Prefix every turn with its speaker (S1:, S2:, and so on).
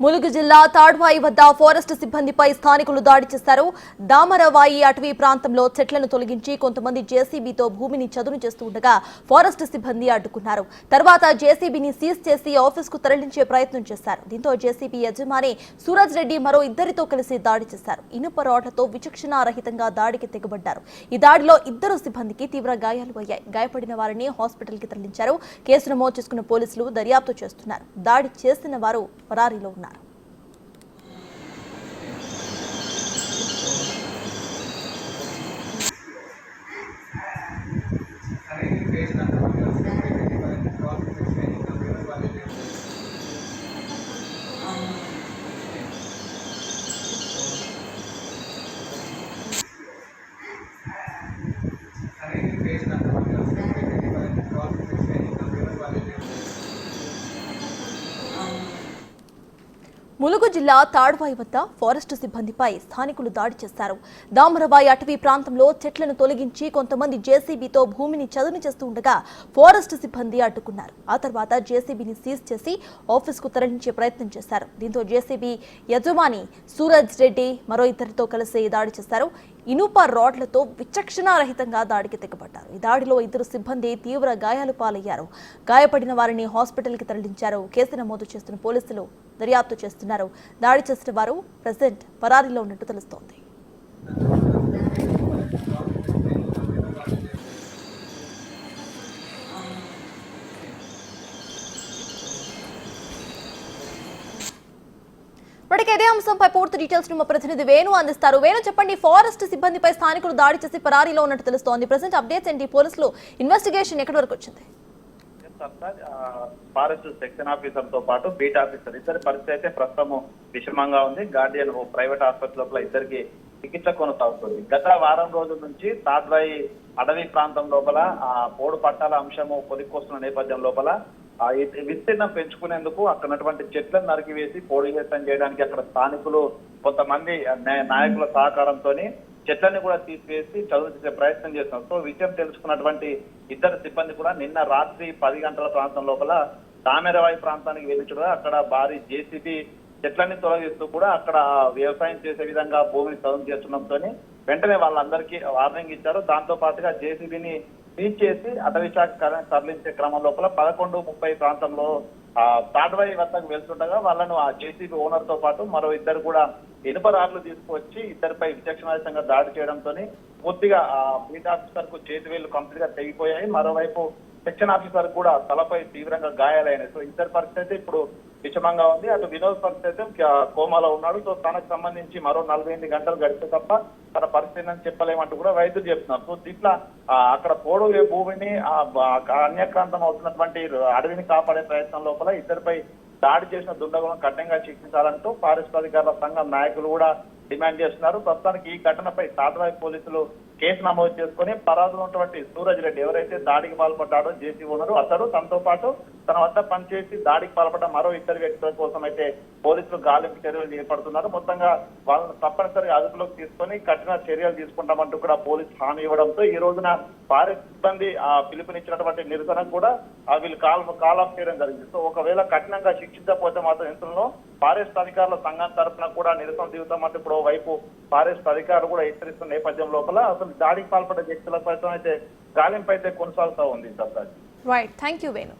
S1: ములుగు జిల్లా తాడ్వాయి వద్ద ఫారెస్ట్ సిబ్బందిపై స్థానికులు దాడి చేశారు. దామరవాయి అటవీ ప్రాంతంలో చెట్లను తొలగించి కొంతమంది జేసీబీతో భూమిని చదును చేస్తూ ఉండగా ఫారెస్ట్ సిబ్బంది అడ్డుకున్నారు. తర్వాత జేసీబీని సీజ్ చేసి ఆఫీసుకు తరలించే ప్రయత్నం చేశారు. దీంతో జేసీబీ యజమాని సూరజ్ రెడ్డి మరో ఇద్దరితో కలిసి దాడి చేశారు. ఇనుప రాడ్లతో విచక్షణారహితంగా దాడికి తెగబడ్డారు. ఈ దాడిలో ఇద్దరు సిబ్బందికి తీవ్ర గాయాలు అయ్యాయి. గాయపడిన వారిని హాస్పిటల్ కి తరలించారు. కేసు నమోదు చేసుకున్న పోలీసులు దర్యాప్తు చేస్తున్నారు. దాడి చేసిన వారు పరారీలో ఉన్నారు. ములుగు జిల్లా తాడ్వాయి వద్ద ఫారెస్ట్ సిబ్బందిపై స్థానికులు దాడి చేశారు. దామరవాయి అటవీ ప్రాంతంలో చెట్లను తొలగించి కొంతమంది జేసీబీతో భూమిని చదును చేస్తూ ఉండగా ఫారెస్ట్ సిబ్బంది అడ్డుకున్నారు. ఆ తర్వాత జేసీబీని సీజ్ చేసి ఆఫీసుకు తరలించే ప్రయత్నం చేశారు. దీంతో జేసీబీ యజమాని సూరజ్ రెడ్డి మరో ఇద్దరితో కలిసి దాడి చేశారు. ఇనుప రాడ్లతో విచక్షణారహితంగా దాడికి తెగబడ్డారు. ఈ దాడిలో ఇద్దరు సిబ్బంది తీవ్ర గాయాలు పాలయ్యారు. గాయపడిన వారిని హాస్పిటల్కి తరలించారు. కేసు నమోదు చేస్తున్న పోలీసులు దర్యాప్తు చేస్తున్నారు. దాడి చేసిన వారు ప్రెసెంట్ పరారీలో ఉన్నట్టు తెలుస్తోంది. ఇప్పటికే ఇదే అంశంపై పూర్తి డీటెయిల్స్ మా ప్రతినిధి వేణు అందిస్తారు. వేణు, చెప్పండి, ఫారెస్ట్ సిబ్బందిపై స్థానికులు దాడి చేసి పరారీలో ఉన్నట్టు తెలుస్తోంది. ప్రెసెంట్ అప్డేట్స్ ఏంటి? పోలీసులు ఇన్వెస్టిగేషన్ ఎక్కడి వరకు వచ్చింది?
S2: ఫారెస్ట్ సెక్షన్ ఆఫీసర్ తో పాటు బీట్ ఆఫీసర్ ఇద్దరి పరిస్థితి అయితే ప్రస్తుతం విషమంగా ఉంది. గార్డియన్ ప్రైవేట్ హాస్పిటల్ లోపల ఇద్దరికి చికిత్స కొనసాగుతుంది. గత వారం రోజుల నుంచి తాడ్వాయి అటవీ ప్రాంతం లోపల పోడు పట్టాల అంశము కొలిక్కొస్తున్న నేపథ్యం లోపల విస్తీర్ణం పెంచుకునేందుకు అక్కడ ఉన్నటువంటి చెట్లను నరికివేసి పోడు వ్యవసాయం చేయడానికి అక్కడ స్థానికులు కొంతమంది నాయకుల సహకారంతో చెట్లని కూడా తీసివేసి చదువు చేసే ప్రయత్నం చేస్తున్నారు. సో విషయం తెలుసుకున్నటువంటి ఇద్దరు సిబ్బంది కూడా నిన్న రాత్రి 10 గంటల ప్రాంతం లోపల దామెరవాయి ప్రాంతానికి వెళ్ళించడం అక్కడ భారీ జేసీబీ చెట్లన్నీ తొలగిస్తూ కూడా అక్కడ వ్యవసాయం చేసే విధంగా భూమిని చదువు చేస్తుండటంతో వెంటనే వాళ్ళందరికీ వార్నింగ్ ఇచ్చారు. దాంతో పాటుగా జేసీబీని సీజ్ చేసి అటవీ శాఖ తరలించే క్రమం లోపల 11:30 ప్రాంతంలో తాడ్వాయి వద్దకు వెళ్తుండగా వాళ్ళను ఆ జేసీబీ ఓనర్ తో పాటు మరో ఇద్దరు కూడా ఇనుప రాడ్లు తీసుకువచ్చి ఇద్దరిపై విచక్షణారహితంగా దాడి చేయడంతో పూర్తిగా బీట్ ఆఫీసర్ కు చేతి వేళ్లు కంప్లీట్ గా తెగిపోయాయి. మరోవైపు సెక్షన్ ఆఫీసర్ కూడా తలపై తీవ్రంగా గాయాలైనాయి. సో ఇద్దరి పరిస్థితి ఇప్పుడు విషమంగా ఉంది. అటు వినోద్ పరిస్థితి కోమాలో ఉన్నాడు. సో తనకు సంబంధించి మరో 48 గంటలు గడిస్తే తప్ప తన పరిస్థితి అని చెప్పలేమంటూ కూడా వైద్యులు చెప్తున్నారు. సో దీంట్లో అక్కడ పోడు భూమిని అన్యక్రాంతం అవుతున్నటువంటి అడవిని కాపాడే ప్రయత్నం లోపల ఇద్దరిపై దాడి చేసిన దుండగులను కఠినంగా శిక్షించాలంటూ ఫారెస్ట్ అధికారుల సంఘం నాయకులు కూడా డిమాండ్ చేస్తున్నారు. ప్రస్తుతానికి ఈ ఘటనపై తాడ్వాయి పోలీసులు కేసు నమోదు చేసుకుని పరాదులో ఉన్నటువంటి సూరజ్ రెడ్డి ఎవరైతే దాడికి పాల్పడ్డాడో జేసీ ఓనరు అతడు తనతో పాటు తన వద్ద పనిచేసి దాడికి పాల్పడ్డ మరో ఇద్దరు వ్యక్తుల కోసం అయితే పోలీసులు గాలింపు చర్యలు చేపడుతున్నారు. మొత్తంగా వాళ్ళని తప్పనిసరిగా అదుపులోకి తీసుకొని కఠిన చర్యలు తీసుకుంటామంటూ కూడా పోలీసు హామీ ఇవ్వడంతో ఈ రోజున ఫారెస్ట్ సిబ్బంది పిలుపునిచ్చినటువంటి నిరసన కూడా వీళ్ళు కాల్ ఆఫ్ చేయడం జరిగింది. సో ఒకవేళ కఠినంగా శిక్షించకపోతే మాత్రం ఇంతలో ఫారెస్ట్ అధికారుల సంఘం తరఫున కూడా నిరసన దిగుతామంటే ఇప్పుడు వైపు ఫారెస్ట్ అధికారులు కూడా హెచ్చరిస్తున్న నేపథ్యం లోపల అసలు దాడికి పాల్పడే వ్యక్తుల ఫలితం అయితే గాలింపు అయితే కొనసాగుతూ ఉంది.
S1: Right, thank you Venu.